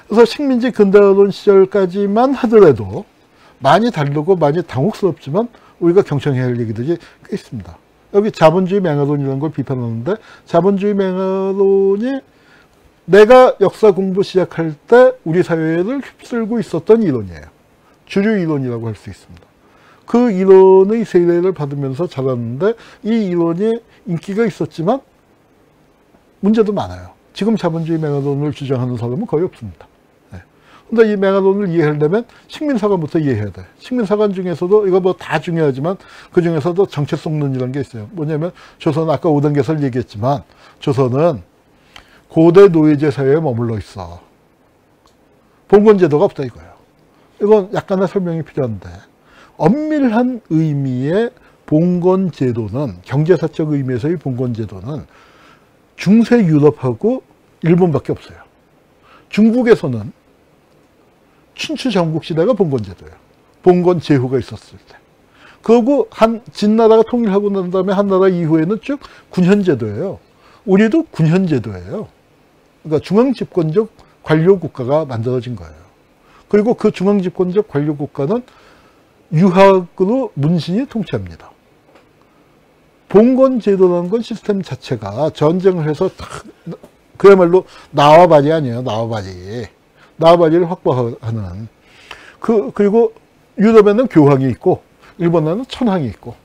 그래서 식민지 근대화론 시절까지만 하더라도 많이 다르고 많이 당혹스럽지만 우리가 경청해야 할 얘기들이 꽤 있습니다. 여기 자본주의 맹아론이라는 걸 비판하는데, 자본주의 맹아론이 내가 역사 공부 시작할 때 우리 사회를 휩쓸고 있었던 이론이에요. 주류 이론이라고 할 수 있습니다. 그 이론의 세례를 받으면서 자랐는데 이 이론이 인기가 있었지만 문제도 많아요. 지금 자본주의 맹아론을 주장하는 사람은 거의 없습니다. 근데 이 맹아론을 이해하려면 식민사관부터 이해해야 돼. 식민사관 중에서도 이거 뭐 다 중요하지만 그 중에서도 정체성론이라는 게 있어요. 뭐냐면 조선은 아까 5단계에서 얘기했지만 조선은 고대 노예제 사회에 머물러 있어. 봉건제도가 없다 이거예요. 이건 약간의 설명이 필요한데, 엄밀한 의미의 봉건제도는, 경제사적 의미에서의 봉건제도는 중세 유럽하고 일본밖에 없어요. 중국에서는 춘추 전국시대가 봉건제도예요. 봉건 제후가 있었을 때. 그리고 진나라가 통일하고 난 다음에 한나라 이후에는 쭉 군현제도예요. 우리도 군현제도예요. 그러니까 중앙집권적 관료국가가 만들어진 거예요. 그리고 그 중앙집권적 관료국가는 유학으로 문신이 통치합니다. 봉건제도라는 건 시스템 자체가 전쟁을 해서 그야말로 나와바리 아니에요. 나와바리를 확보하는. 그리고 유럽에는 교황이 있고 일본에는 천황이 있고.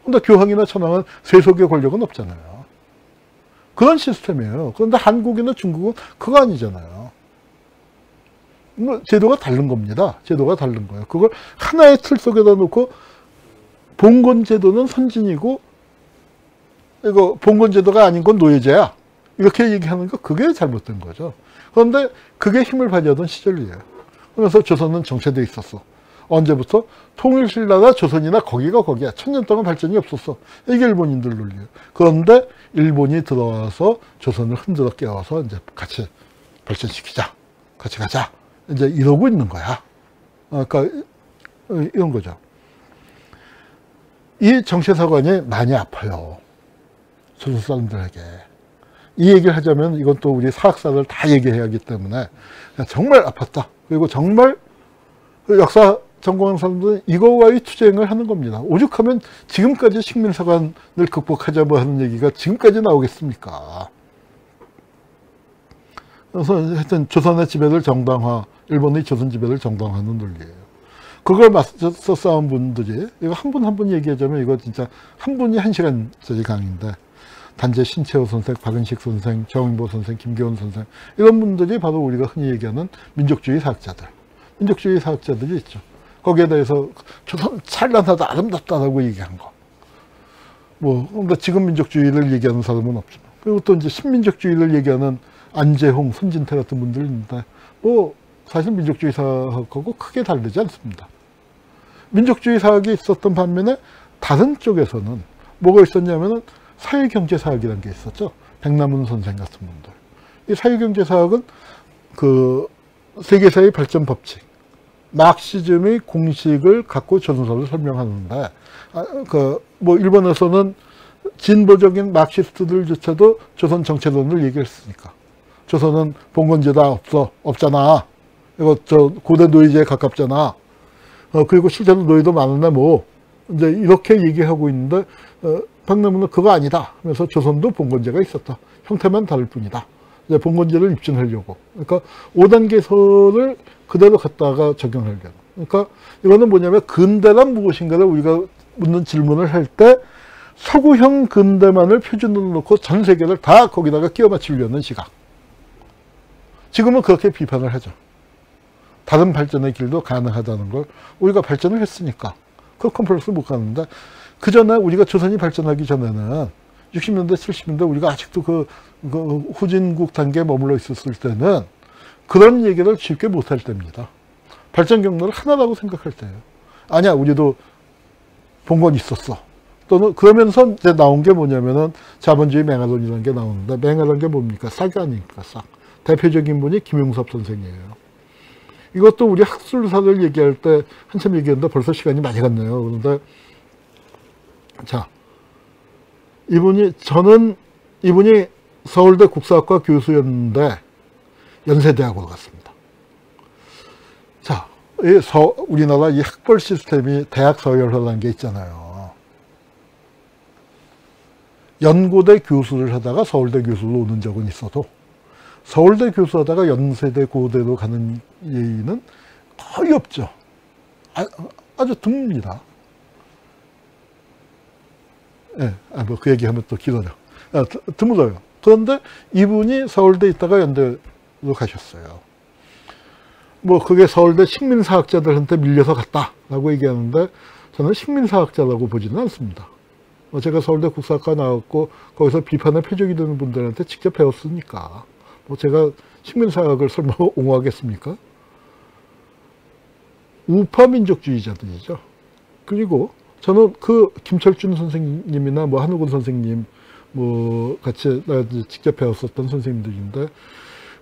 근데 교황이나 천황은 세속의 권력은 없잖아요. 그런 시스템이에요. 그런데 한국이나 중국은 그거 아니잖아요. 제도가 다른 겁니다. 제도가 다른 거예요. 그걸 하나의 틀 속에다 놓고 봉건제도는 선진이고 이거 봉건제도가 아닌 건 노예제야, 이렇게 얘기하는 거, 그게 잘못된 거죠. 그런데 그게 힘을 발휘하던 시절이에요. 그러면서 조선은 정체되어 있었어. 언제부터? 통일신라나 조선이나 거기가 거기야. 1000년 동안 발전이 없었어. 이게 일본인들 논리예요. 그런데 일본이 들어와서 조선을 흔들어 깨워서 이제 같이 발전시키자, 같이 가자, 이제 이러고 있는 거야. 그러니까 이런 거죠. 이 정체사관이 많이 아파요. 조선 사람들에게. 이 얘기를 하자면 이건 또 우리 사학사를 다 얘기해야 하기 때문에 정말 아팠다. 그리고 정말 역사 전공하는 사람들은 이거와의 투쟁을 하는 겁니다. 오죽하면 지금까지 식민사관을 극복하자고 하는 얘기가 지금까지 나오겠습니까? 그래서 하여튼 조선의 지배를 정당화, 일본의 조선 지배를 정당화하는 논리예요. 그걸 맞서 싸운 분들이, 이거 한 분 한 분 얘기하자면 이거 진짜 한 분이 1시간짜리 강의인데, 단재 신채호 선생, 박은식 선생, 정인보 선생, 김계원 선생, 이런 분들이 바로 우리가 흔히 얘기하는 민족주의 사학자들. 민족주의 사학자들이 있죠. 거기에 대해서 조선 찬란하다, 아름답다라고 얘기한 거. 근데 지금 민족주의를 얘기하는 사람은 없지만. 그리고 또 이제 신민족주의를 얘기하는 안재홍, 손진태 같은 분들이 있는데, 사실 민족주의 사학하고 크게 다르지 않습니다. 민족주의 사학이 있었던 반면에 다른 쪽에서는 뭐가 있었냐면은 사회경제사학이라는 게 있었죠. 백남훈 선생 같은 분들. 이 사회경제사학은 그 세계사의 발전 법칙, 막시즘의 공식을 갖고 조선사를 설명하는데, 일본에서는 진보적인 막시스트들조차도 조선 정체론을 얘기했으니까. 조선은 봉건제다 없잖아. 이거 고대 노예제에 가깝잖아. 그리고 실제로 노예도 많은데 이제 이렇게 얘기하고 있는데, 박남훈은 그거 아니다. 그래서 조선도 봉건제가 있었다. 형태만 다를 뿐이다. 이제 봉건제를 입증하려고. 그러니까 5단계설을 그대로 갖다가 적용하려고. 그러니까 이거는 뭐냐면 근대란 무엇인가를 우리가 묻는 질문을 할 때 서구형 근대만을 표준으로 놓고 전 세계를 다 거기다가 끼워 맞추려는 시각. 지금은 그렇게 비판을 하죠. 다른 발전의 길도 가능하다는 걸 우리가 발전을 했으니까 그 컴플렉스 못 가는데, 그 전에 우리가 조선이 발전하기 전에는 60년대 70년대 우리가 아직도 그 후진국 단계에 머물러 있었을 때는 그런 얘기를 쉽게 못할 때입니다. 발전 경로를 하나라고 생각할 때예요. 아니야, 우리도 봉건이 있었어. 또는 그러면서 이제 나온 게 뭐냐면은 자본주의 맹아론이라는 게 나오는데, 맹아라는 게 뭡니까? 싹이 아닙니까? 싹. 대표적인 분이 김용섭 선생이에요. 이것도 우리 학술사를 얘기할 때 한참 얘기했는데 벌써 시간이 많이 갔네요. 그런데 자, 이분이 서울대 국사학과 교수였는데 연세대학으로 갔습니다. 우리나라 이 학벌 시스템이 대학 서열화라는 게 있잖아요. 연고대 교수를 하다가 서울대 교수로 오는 적은 있어도 서울대 교수하다가 연세대 고대로 가는 예의는 거의 없죠. 아주 드뭅니다. 예, 뭐 그 얘기하면 또 길어져. 드물어요. 그런데 이분이 서울대 있다가 연대로 가셨어요. 뭐 그게 서울대 식민사학자들한테 밀려서 갔다라고 얘기하는데 저는 식민사학자라고 보지는 않습니다. 제가 서울대 국사학과 나왔고 거기서 비판의 표적이 되는 분들한테 직접 배웠으니까 뭐 제가 식민사학을 설마 옹호하겠습니까? 우파 민족주의자들이죠. 그리고 저는 그 김철준 선생님이나 뭐 한우근 선생님 뭐 같이 직접 배웠었던 선생님들인데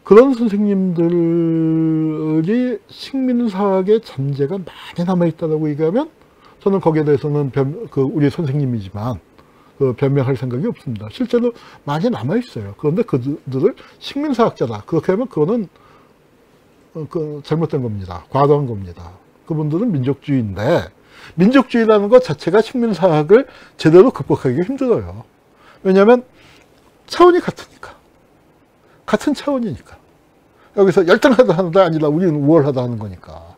그런 선생님들이 식민사학의 잔재가 많이 남아있다고 얘기하면 저는 거기에 대해서는 우리 선생님이지만 변명할 생각이 없습니다. 실제로 많이 남아있어요. 그런데 그들을 식민사학자다. 그렇게 하면 그거는 잘못된 겁니다. 과도한 겁니다. 그분들은 민족주의인데 민족주의라는 것 자체가 식민사학을 제대로 극복하기가 힘들어요. 왜냐하면 차원이 같으니까. 같은 차원이니까. 여기서 열등하다 하는 게 아니라 우리는 우월하다 하는 거니까.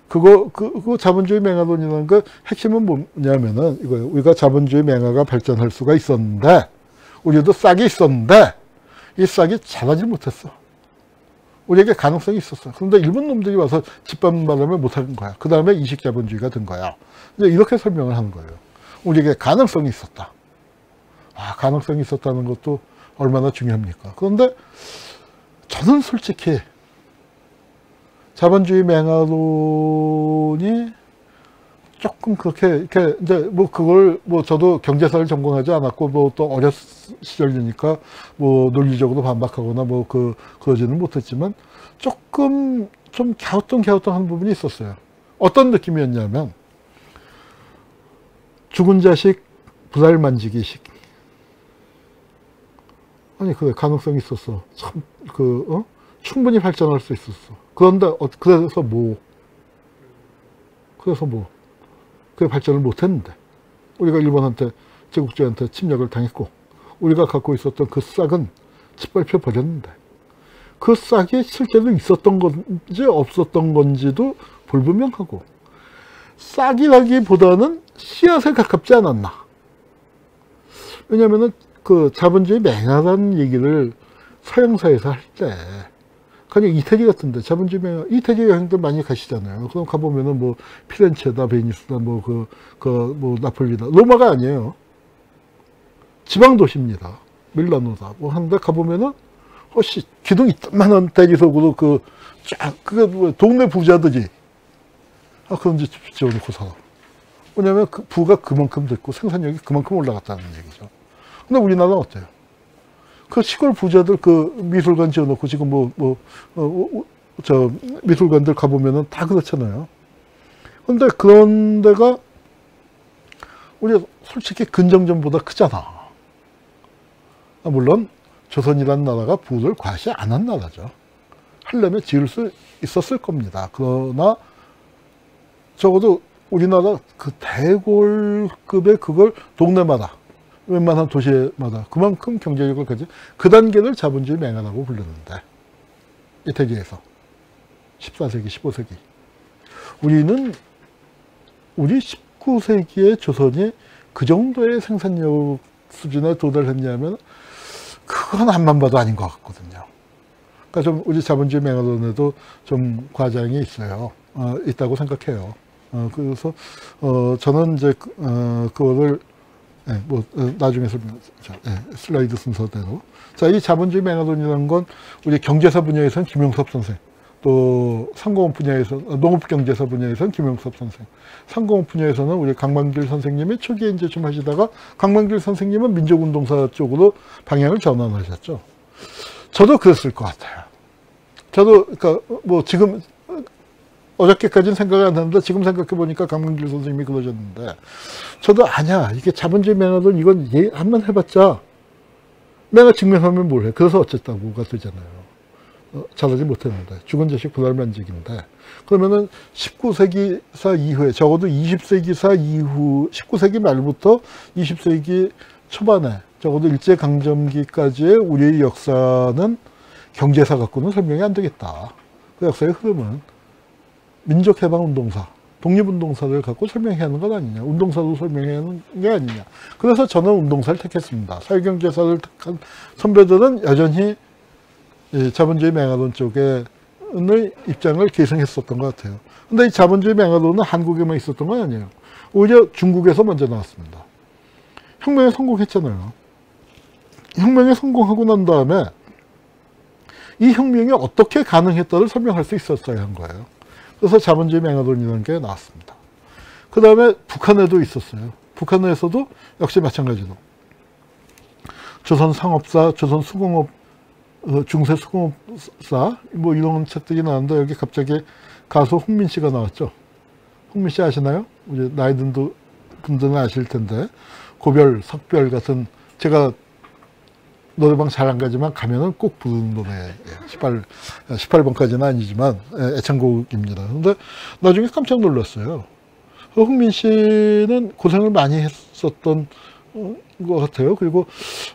그거 자본주의 맹아론이라는 그 핵심은 뭐냐면은 이거예요. 우리가 자본주의 맹아가 발전할 수가 있었는데, 우리도 싹이 있었는데, 이 싹이 자라지 못했어. 우리에게 가능성이 있었어. 그런데 일본 놈들이 와서 짓밟는 바람에 못하는 거야. 그 다음에 이식자본주의가 된 거야. 이제 이렇게 설명을 하는 거예요. 우리에게 가능성이 있었다. 가능성이 있었다는 것도 얼마나 중요합니까? 그런데 저는 솔직히 자본주의 맹아론이 조금 그렇게 이렇게 이제 뭐 그걸 뭐 저도 경제사를 전공하지 않았고 뭐 또 어렸 시절이니까 뭐 논리적으로 반박하거나 뭐 그러지는 못했지만 조금 좀 갸우뚱한 부분이 있었어요. 어떤 느낌이었냐면 죽은 자식 불알 만지기식. 아니 그래 가능성이 있었어. 참 충분히 발전할 수 있었어. 그런데 그래서 뭐 그게 발전을 못했는데 우리가 일본한테 제국주의한테 침략을 당했고 우리가 갖고 있었던 그 싹은 짓밟혀 버렸는데 그 싹이 실제로 있었던 건지 없었던 건지도 불분명하고 싹이라기보다는 씨앗에 가깝지 않았나. 왜냐하면은 그 자본주의 맹아라는 얘기를 서양사에서 할 때 그냥 이태리 같은데 자본주의 맹아 이태리 여행들 많이 가시잖아요. 그럼 가보면은 뭐 피렌체다 베니스다 뭐 뭐 나폴리다 로마가 아니에요. 지방 도시입니다. 밀라노다 뭐 하는데 가보면은 혹시 기둥 이만한 대리석으로 그게 뭐 동네 부자들이 그런 집 지어놓고 살아. 왜냐면 그 부가 그만큼 됐고 생산력이 그만큼 올라갔다는 얘기죠. 근데 우리나라는 어때요? 그 시골 부자들 그 미술관 지어놓고 지금 미술관들 가보면은 다 그렇잖아요. 근데 그런 데가 우리 솔직히 근정전보다 크잖아. 물론 조선이라는 나라가 부를 과시 안 한 나라죠. 하려면 지을 수 있었을 겁니다. 그러나 적어도 우리나라 그 대골급의 그걸 동네마다 웬만한 도시마다 그만큼 경제력을 가진 그 단계를 자본주의 맹아라고 부르는데 이태리에서 14세기, 15세기 우리 19세기의 조선이 그 정도의 생산력 수준에 도달했냐면 그건 앞만 봐도 아닌 것 같거든요. 그러니까 좀 우리 자본주의 맹아론에도 좀 과장이 있다고 생각해요. 그래서 저는 이제 그거를 나중에 슬라이드 순서대로. 자, 이 자본주의 맹아론이라는 건 우리 경제사 분야에서는 김용섭 선생, 또 상공업 분야에서, 농업경제사 분야에서는 김용섭 선생, 상공업 분야에서는 우리 강만길 선생님이 초기에 이제 좀 하시다가 강만길 선생님은 민족운동사 쪽으로 방향을 전환하셨죠. 저도 그랬을 것 같아요. 저도, 그러니까 뭐 지금, 어저께까지는 생각이 안 나는데 지금 생각해보니까 강만길 선생님이 그러셨는데 저도 아니야 이게 자본주의 맹아론 이건 한번 해봤자 내가 증명하면 뭘 해. 그래서 어쨌다고가 되잖아요. 자라지 못했는데 죽은 자식 분할만직인데 그러면은 19세기사 이후에 적어도 20세기사 이후 19세기 말부터 20세기 초반에 적어도 일제강점기까지의 우리의 역사는 경제사 갖고는 설명이 안 되겠다. 그 역사의 흐름은 민족해방운동사, 독립운동사를 갖고 설명해야 하는 것 아니냐. 운동사도 설명해야 하는 게 아니냐. 그래서 저는 운동사를 택했습니다. 사회경제사를 택한 선배들은 여전히 자본주의 맹아론 쪽의 입장을 계승했었던 것 같아요. 근데 이 자본주의 맹아론은 한국에만 있었던 건 아니에요. 오히려 중국에서 먼저 나왔습니다. 혁명에 성공했잖아요. 혁명에 성공하고 난 다음에 이 혁명이 어떻게 가능했다를 설명할 수 있었어야 한 거예요. 그래서 자본주의 맹아론이라는 게 나왔습니다. 그 다음에 북한에도 있었어요. 북한에서도 역시 마찬가지로 조선상업사, 조선수공업, 중세수공업사 뭐 이런 책들이 나왔는데 여기 갑자기 가수 홍민 씨가 나왔죠. 홍민 씨 아시나요? 이제 나이 든 분들은 아실 텐데 고별, 석별 같은 제가 노래방 잘 안 가지만 가면은 꼭 부르는 노래 18번까지는 아니지만 애창곡입니다. 근데 나중에 깜짝 놀랐어요. 홍민 씨는 고생을 많이 했었던 것 같아요. 그리고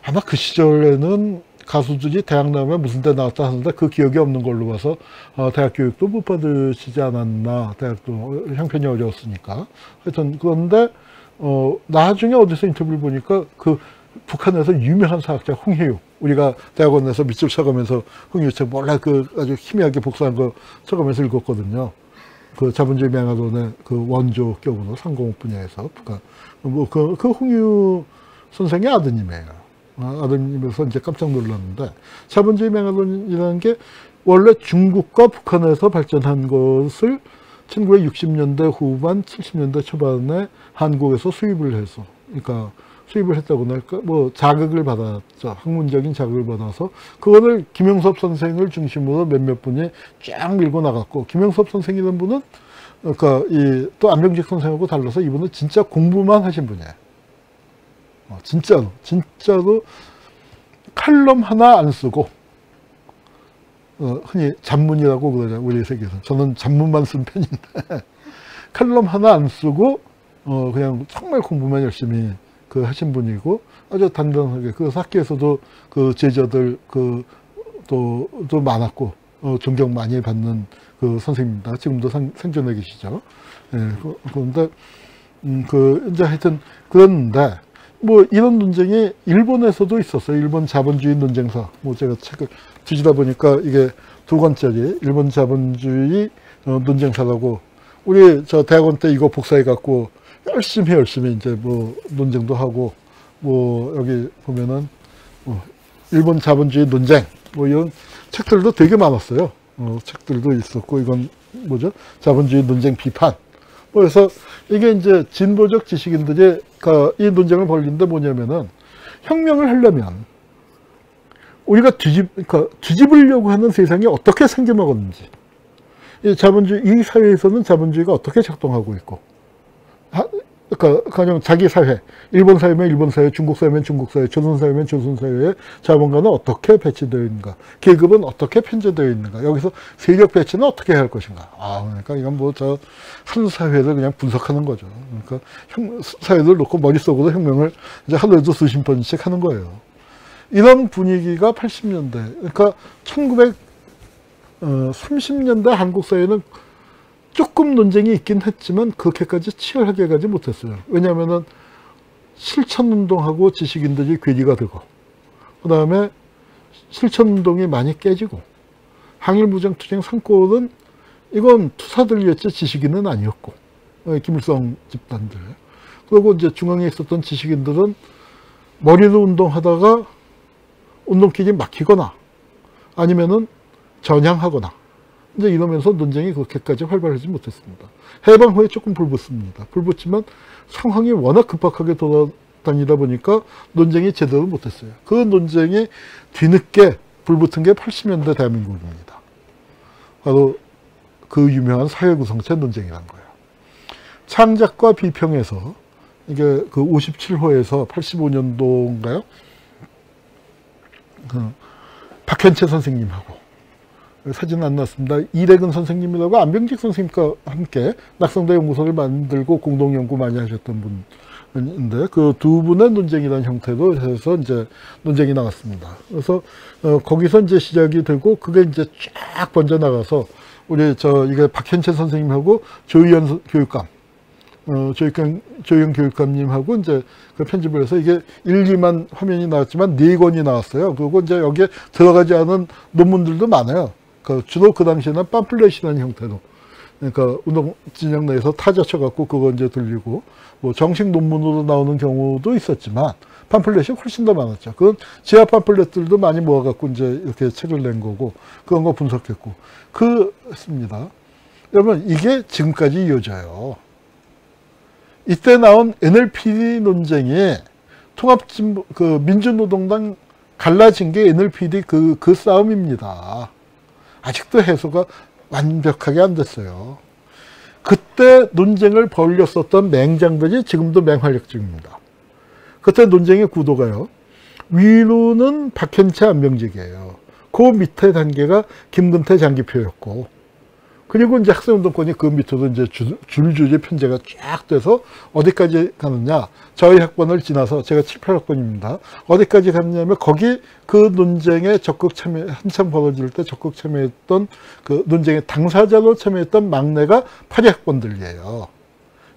아마 그 시절에는 가수들이 대학 나오면 무슨 데 나왔다 하는데 그 기억이 없는 걸로 봐서 대학 교육도 못 받으시지 않았나. 대학도 형편이 어려웠으니까. 하여튼 그런데 나중에 어디서 인터뷰를 보니까 그 북한에서 유명한 사학자 홍혜육, 우리가 대학원에서 밑줄 쳐가면서 홍혜육 책 몰라 그 아주 희미하게 복사한 거 쳐가면서 읽었거든요. 그 자본주의 맹아론의 그 원조격으로 상공업 분야에서 북한 그 홍혜육 선생의 아드님이에요. 아드님에서 이제 깜짝 놀랐는데 자본주의 맹아론이라는 게 원래 중국과 북한에서 발전한 것을 1960년대 후반, 70년대 초반에 한국에서 수입을 해서, 그러니까 수입을 했다고 할까, 뭐 자극을 받았죠. 학문적인 자극을 받아서 그거를 김영섭 선생을 중심으로 몇몇 분이 쫙 밀고 나갔고, 김영섭 선생이라는 분은 그러니까 또 안병직 선생하고 달라서 이분은 진짜 공부만 하신 분이에요. 진짜로 칼럼 하나 안 쓰고, 흔히 잡문이라고 그러죠, 우리 세계에서. 저는 잡문만 쓴 편인데 칼럼 하나 안 쓰고 그냥 정말 공부만 열심히 하신 분이고, 아주 단단하게 학교에서도 그 제자들 또 많았고 존경 많이 받는 그 선생님입니다. 지금도 생존해 계시죠. 예, 그런데 이제 하여튼 그런데 뭐 이런 논쟁이 일본에서도 있었어요. 일본 자본주의 논쟁사. 뭐 제가 책을 뒤지다 보니까 이게 2권짜리 일본 자본주의 논쟁사라고, 우리 저 대학원 때 이거 복사해 갖고 열심히 이제 뭐 논쟁도 하고, 뭐 여기 보면은 일본 자본주의 논쟁 뭐 이런 책들도 되게 많았어요. 책들도 있었고, 이건 뭐죠? 자본주의 논쟁 비판. 그래서 이게 이제 진보적 지식인들이 이 논쟁을 벌리는데 뭐냐면은, 혁명을 하려면 우리가 뒤집으려고 하는 세상이 어떻게 생겨먹었는지, 이 사회에서는 자본주의가 어떻게 작동하고 있고, 그러니까 가령 자기 사회, 일본 사회면 일본 사회, 중국 사회면 중국 사회, 조선 사회면 조선 사회에 자본가는 어떻게 배치되어 있는가, 계급은 어떻게 편제되어 있는가, 여기서 세력 배치는 어떻게 해야 할 것인가. 그러니까 이건 뭐 한 사회를 그냥 분석하는 거죠. 그러니까 사회를 놓고 머릿속으로 혁명을 이제 하루에도 수십 번씩 하는 거예요. 이런 분위기가 80년대, 그러니까 1930년대 한국 사회는 조금 논쟁이 있긴 했지만 그렇게까지 치열하게 가지 못했어요. 왜냐하면은 실천운동하고 지식인들이 괴리가 되고, 그 다음에 실천운동이 많이 깨지고, 항일무장투쟁 상권은 이건 투사들이었지 지식인은 아니었고, 김일성 집단들. 그리고 이제 중앙에 있었던 지식인들은 머리로 운동하다가 운동길이 막히거나 아니면은 전향하거나 이제 이러면서 논쟁이 그렇게까지 활발하지 못했습니다. 해방 후에 조금 불붙습니다. 불붙지만 상황이 워낙 급박하게 돌아다니다 보니까 논쟁이 제대로 못했어요. 그 논쟁이 뒤늦게 불붙은 게 80년대 대한민국입니다. 바로 그 유명한 사회구성체 논쟁이란 거예요. 창작과 비평에서 이게 그 57호에서 85년도인가요? 박현채 선생님하고 사진 안 났습니다. 이래근 선생님이라고 안병직 선생님과 함께 낙성대 연구소를 만들고 공동 연구 많이 하셨던 분인데 그 두 분의 논쟁이라는 형태로 해서 이제 논쟁이 나왔습니다. 그래서 거기서 이제 시작이 되고 그게 이제 쫙 번져 나가서 우리 이게 박현채 선생님하고 조희연 교육감, 조희연 교육감님하고 이제 그 편집을 해서 이게 1, 2만 화면이 나왔지만 4권이 나왔어요. 그리고 이제 여기에 들어가지 않은 논문들도 많아요. 주로 그 당시에는 팜플렛이라는 형태로. 그러니까 운동 진영 내에서 타자 쳐갖고 그거 이제 돌리고, 뭐 정식 논문으로 나오는 경우도 있었지만, 팜플렛이 훨씬 더 많았죠. 그건 지하 팜플렛들도 많이 모아갖고 이제 이렇게 책을 낸 거고, 그런 거 분석했고, 했습니다. 여러분, 이게 지금까지 이어져요. 이때 나온 NLPD 논쟁이 민주노동당 갈라진 게 NLPD 그 싸움입니다. 아직도 해소가 완벽하게 안 됐어요. 그때 논쟁을 벌였었던 맹장들이 지금도 맹활약 중입니다. 그때 논쟁의 구도가요. 위로는 박현채 안병직이에요. 그 밑에 단계가 김근태 장기표였고, 그리고 이제 학생운동권이 그 밑으로 이제 줄줄이 편제가 쫙 돼서 어디까지 가느냐. 저희 학번을 지나서 제가 7, 8학번입니다. 어디까지 갔냐면 거기 그 논쟁에 적극 참여, 한참 벌어질 때 적극 참여했던 그 논쟁의 당사자로 참여했던 막내가 8학번들이에요.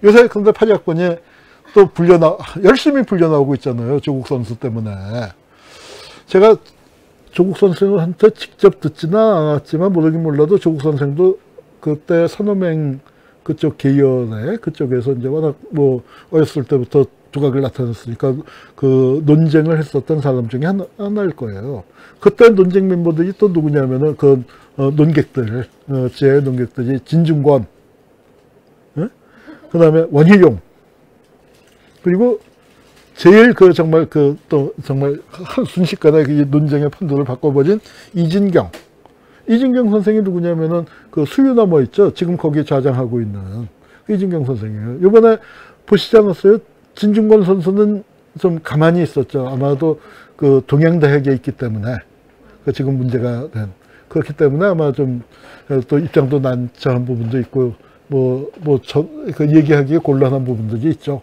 요새 근데 8학번이 또 열심히 불려나오고 있잖아요. 조국 선수 때문에. 제가 조국 선생한테 직접 듣지는 않았지만 모르긴 몰라도 조국 선생도 그때 산호맹 그쪽 계열에 그쪽에서 이제 워낙 뭐 어렸을 때부터 두각을 나타냈으니까 그 논쟁을 했었던 사람 중에 하나일 거예요. 그때 논쟁 멤버들이 또 누구냐면은 논객들, 제 논객들이 진중권, 그 다음에 원희룡, 그리고 제일 정말 순식간에 그 논쟁의 판도를 바꿔버린 이진경 선생이 누구냐면은 그 수유너머 있죠? 지금 거기 좌장하고 있는 이진경 선생이에요. 이번에 보시지 않았어요? 진중권 선수는 좀 가만히 있었죠. 아마도 그 동양대학에 있기 때문에 지금 문제가 된 그렇기 때문에 아마 좀 또 입장도 난처한 부분도 있고 그 얘기하기에 곤란한 부분들이 있죠.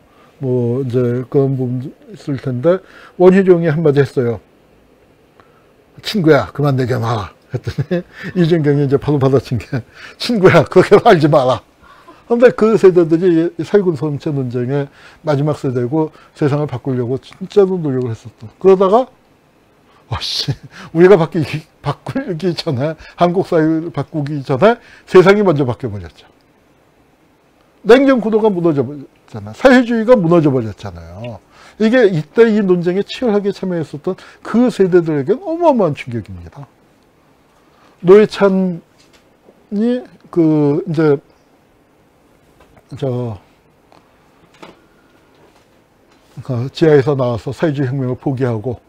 이제 그런 부분도 있을 텐데 원희룡이 한마디 했어요. 친구야, 그만 내게 마. 했더니 이준경이 이제 바로 받아친 게 친구야, 그렇게 말지 마라. 그런데 그 세대들이 살군 성체 논쟁의 마지막 세대고 세상을 바꾸려고 진짜로 노력을 했었던. 그러다가 우리가 바꾸기 전에, 한국 사회를 바꾸기 전에 세상이 먼저 바뀌어버렸죠. 냉전 구도가 무너져버렸잖아요. 사회주의가 무너져버렸잖아요. 이게 이때 이 논쟁에 치열하게 참여했었던 그 세대들에게는 어마어마한 충격입니다. 노회찬이 이제 지하에서 나와서 사회주의 혁명을 포기하고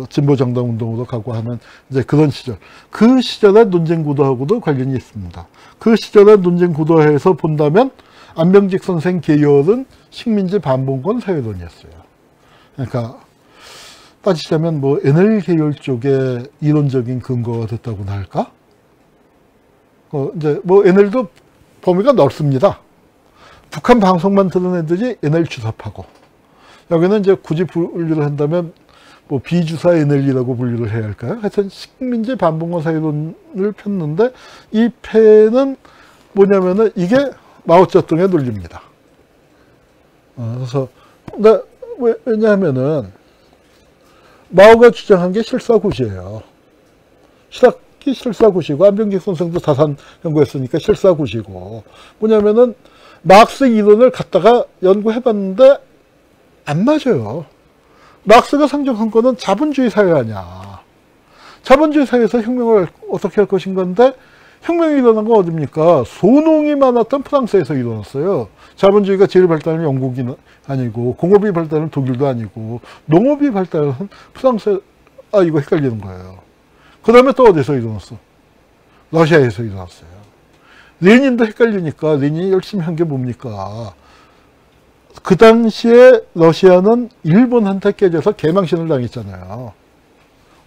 진보정당 운동으로 가고 하는 이제 그런 시절. 그 시절의 논쟁 구도하고도 관련이 있습니다. 그 시절의 논쟁 구도에서 본다면 안병직 선생 계열은 식민지 반봉건 사회론이었어요. 그러니까 따지자면 NL 계열 쪽에 이론적인 근거가 됐다고나 할까? 이제 NL도 범위가 넓습니다. 북한 방송만 듣는 애들이 NL 주사파고, 여기는 이제 굳이 분류를 한다면 비주사 NL이라고 분류를 해야 할까요? 하여튼 식민지 반봉건 사회론을 폈는데, 이 패는 뭐냐면은 이게 마오쩌둥의 논리입니다. 그래서 왜냐하면은 마오가 주장한 게 실사구시예요. 실사구시고, 안병직 선생도 다산 연구했으니까 실사구시고, 뭐냐면은 마크스 이론을 갖다가 연구해봤는데 안 맞아요. 마크스가 상정한 거는 자본주의 사회 아니야. 자본주의 사회에서 혁명을 어떻게 할 것인 건데, 혁명이 일어난 건 어딥니까? 소농이 많았던 프랑스에서 일어났어요. 자본주의가 제일 발달한 영국이 아니고, 공업이 발달한 독일도 아니고, 농업이 발달한 프랑스, 이거 헷갈리는 거예요. 그 다음에 또 어디서 일어났어? 러시아에서 일어났어요. 레닌도 헷갈리니까 레닌이 열심히 한 게 뭡니까? 그 당시에 러시아는 일본한테 깨져서 개망신을 당했잖아요.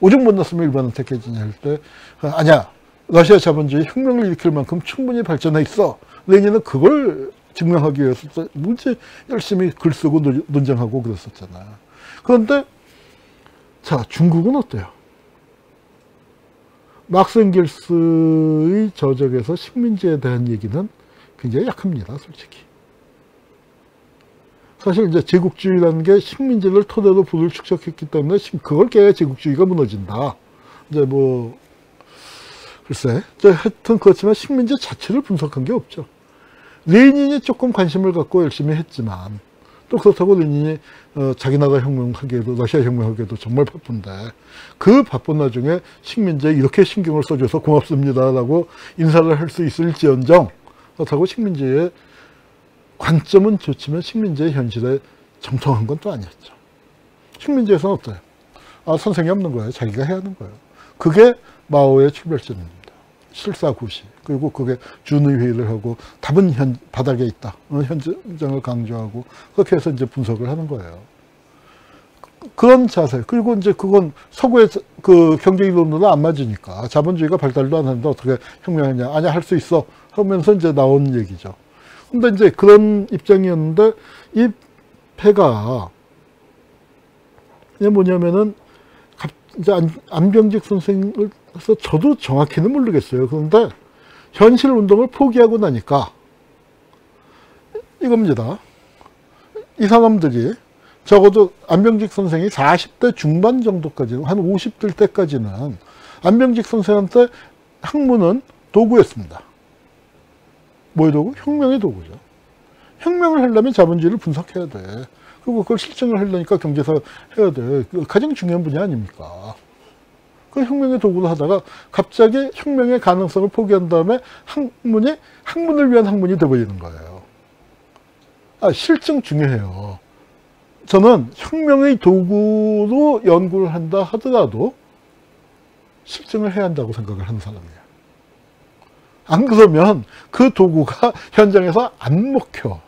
오죽 못 났으면 일본한테 깨지냐 할 때, 아니야. 러시아 자본주의 혁명을 일으킬 만큼 충분히 발전해 있어. 레닌은 그걸 증명하기 위해서 문제 열심히 글 쓰고 논쟁하고 그랬었잖아. 그런데 자, 중국은 어때요? 막스 앵겔스의 저작에서 식민지에 대한 얘기는 굉장히 약합니다, 솔직히. 사실 이제 제국주의라는 게 식민지를 토대로 부를 축적했기 때문에 그걸 깨야 제국주의가 무너진다. 이제 뭐 글쎄, 하여튼 그렇지만 식민지 자체를 분석한 게 없죠. 레닌이 조금 관심을 갖고 열심히 했지만 또 그렇다고 레닌이 자기 나라 혁명하기에도 러시아 혁명하기에도 정말 바쁜데 그 바쁜 와중에 식민지에 이렇게 신경을 써줘서 고맙습니다라고 인사를 할 수 있을지언정 그렇다고 식민지의 관점은 좋지만 식민지의 현실에 정통한 건 또 아니었죠. 식민지에서는 어때요? 아, 선생이 없는 거예요. 자기가 해야 하는 거예요. 그게 마오의 출발점입니다. 실사구시. 그리고 그게 준의회의를 하고 답은 바닥에 있다. 현장을 강조하고 그렇게 해서 이제 분석을 하는 거예요. 그런 자세. 그리고 이제 그건 서구의 그 경제이론으로 안 맞으니까 자본주의가 발달도 안 하는데 어떻게 혁명하냐. 아니야, 할 수 있어. 하면서 이제 나온 얘기죠. 근데 이제 그런 입장이었는데 이 패가 뭐냐면은 이제 안병직 선생을 해서 저도 정확히는 모르겠어요. 그런데 현실 운동을 포기하고 나니까 이겁니다. 이 사람들이 적어도 안병직 선생이 40대 중반 정도까지는 한 50대 때까지는 안병직 선생한테 학문은 도구였습니다. 뭐의 도구? 혁명의 도구죠. 혁명을 하려면 자본주의를 분석해야 돼. 그리고 그걸 실증을 하려니까 경제사 해야 돼. 가장 중요한 분야 아닙니까? 그 혁명의 도구로 하다가 갑자기 혁명의 가능성을 포기한 다음에 학문을 위한 학문이 되어버리는 거예요. 아, 실증 중요해요. 저는 혁명의 도구로 연구를 한다 하더라도 실증을 해야 한다고 생각을 하는 사람이에요. 안 그러면 그 도구가 현장에서 안 먹혀.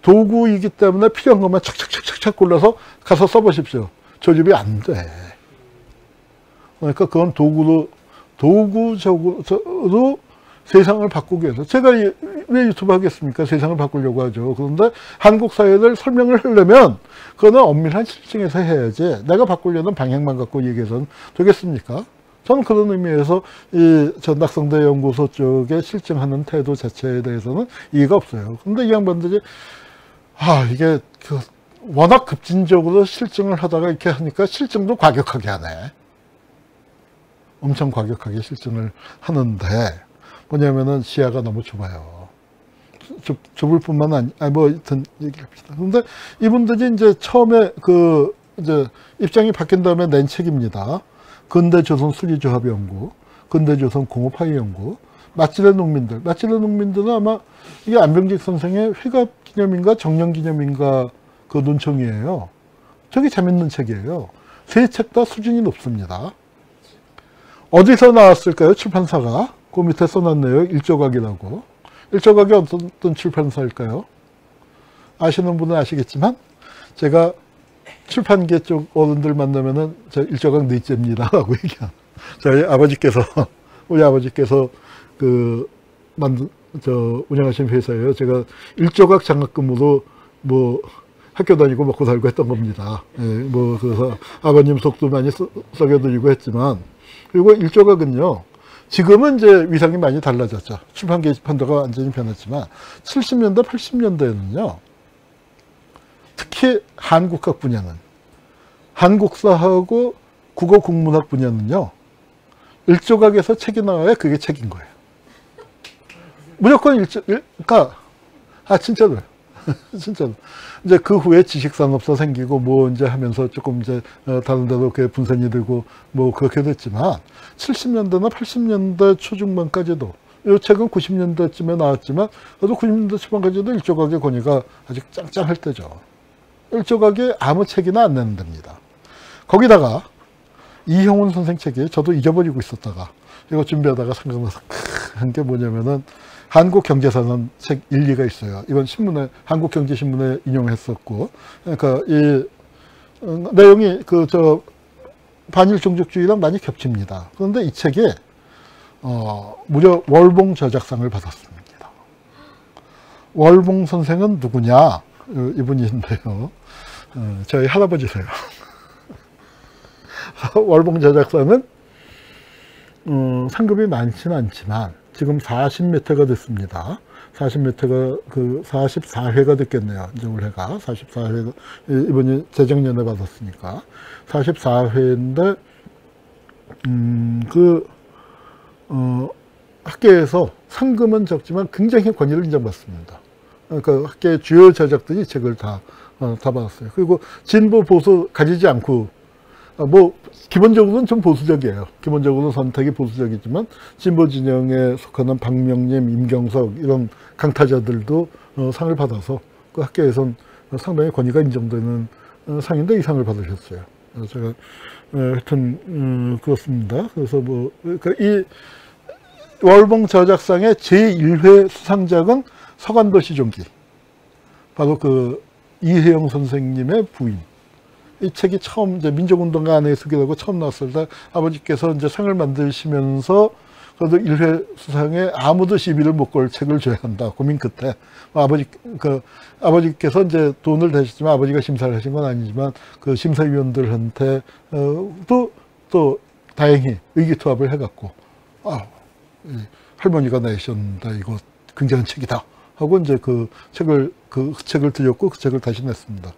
도구이기 때문에 필요한 것만 착착착착 골라서 가서 써보십시오. 조립이 안 돼. 그러니까 그건 도구적으로 세상을 바꾸기 위해서. 제가 왜 유튜브 하겠습니까? 세상을 바꾸려고 하죠. 그런데 한국 사회를 설명을 하려면 그거는 엄밀한 실증에서 해야지. 내가 바꾸려는 방향만 갖고 얘기해서는 되겠습니까? 저는 그런 의미에서 이 전낙성대 연구소 쪽에 실증하는 태도 자체에 대해서는 이해가 없어요. 근데 이 양반들이 이게 워낙 급진적으로 실증을 하다가 이렇게 하니까 실증도 과격하게 하네. 엄청 과격하게 실증을 하는데 뭐냐면은 시야가 너무 좁아요. 좁을 뿐만 뭐 하여튼 얘기를 합시다. 근데 이분들이 이제 처음에 이제 입장이 바뀐 다음에 낸 책입니다. 근대조선 수리조합연구, 근대조선 공업화의 연구, 맛질의 농민들. 맛질의 농민들은 아마 이게 안병직 선생의 회갑 기념인가 정년 기념인가 그 논청이에요. 되게 재밌는 책이에요. 세 책 다 수준이 높습니다. 어디서 나왔을까요? 출판사가. 그 밑에 써놨네요. 일조각이라고. 일조각이 어떤 출판사일까요? 아시는 분은 아시겠지만 제가 출판계 쪽 어른들 만나면은 저 일조각 넷째입니다 라고 얘기한. 저희 아버지께서 우리 아버지께서 운영하신 회사예요. 제가 일조각 장학금으로 뭐 학교 다니고 먹고 살고 했던 겁니다. 예, 뭐 그래서 아버님 속도 많이 썩여드리고 했지만, 그리고 일조각은요 지금은 이제 위상이 많이 달라졌죠. 출판 게시판도가 완전히 변했지만 70년대 80년대에는요 특히 한국학 분야는, 한국사하고 국어 국문학 분야는요 일조각에서 책이 나와야 그게 책인 거예요. 무조건 그러니까 진짜로요. 진짜로. 이제 그 후에 지식산업사 생기고 뭐 이제 하면서 조금 이제 다른 데도 그 분산이 되고 뭐 그렇게 됐지만 70년대나 80년대 초중반까지도, 이 책은 90년대쯤에 나왔지만 그래도 90년대 초반까지도 일조각의 권위가 아직 짱짱할 때죠. 일조각이 아무 책이나 안 내는 데입니다. 거기다가 이형훈 선생 책이 저도 잊어버리고 있었다가 이거 준비하다가 생각나서 한 게 뭐냐면은 한국경제사는 책 1, 2가 있어요. 이건 신문에, 한국경제신문에 인용했었고, 그러니까 이 내용이 반일 종족주의랑 많이 겹칩니다. 그런데 이 책이 무려 월봉 저작상을 받았습니다. 월봉 선생은 누구냐? 이분인데요. 저희 할아버지세요. 월봉 저작상은 상급이 많지는 않지만 지금 40m가 됐습니다. 40m가 44회가 됐겠네요. 이제 올해가 44회가 이번이 재작년에 받았으니까 44회인데 학계에서 상금은 적지만 굉장히 권위를 인정받습니다. 그러니까 학계의 주요 저작들이 이 책을 다 받았어요. 그리고 진보 보수 가리지 않고 기본적으로는 좀 보수적이에요. 기본적으로 선택이 보수적이지만 진보 진영에 속하는 박명림, 임경석 이런 강타자들도 상을 받아서 그 학계에선 상당히 권위가 인정되는 상인데 이 상을 받으셨어요. 그래서 제가 하여튼 그렇습니다. 그래서 그러니까 이 월봉 저작상의 제1회 수상작은 서간도시 종기, 바로 이혜영 선생님의 부인. 이 책이 처음 이제 민족운동가 안의 숲이라고 처음 나왔을 때 아버지께서 이제 상을 만드시면서 그래도 1회 수상에 아무도 시비를 못 걸 책을 줘야 한다 고민 끝에 아버지께서 이제 돈을 대셨지만 아버지가 심사를 하신 건 아니지만 그 심사위원들한테 또 다행히 의기투합을 해갖고 할머니가 내셨는데 이거 굉장한 책이다 하고 이제 그 책을 드렸고 그 책을 다시 냈습니다.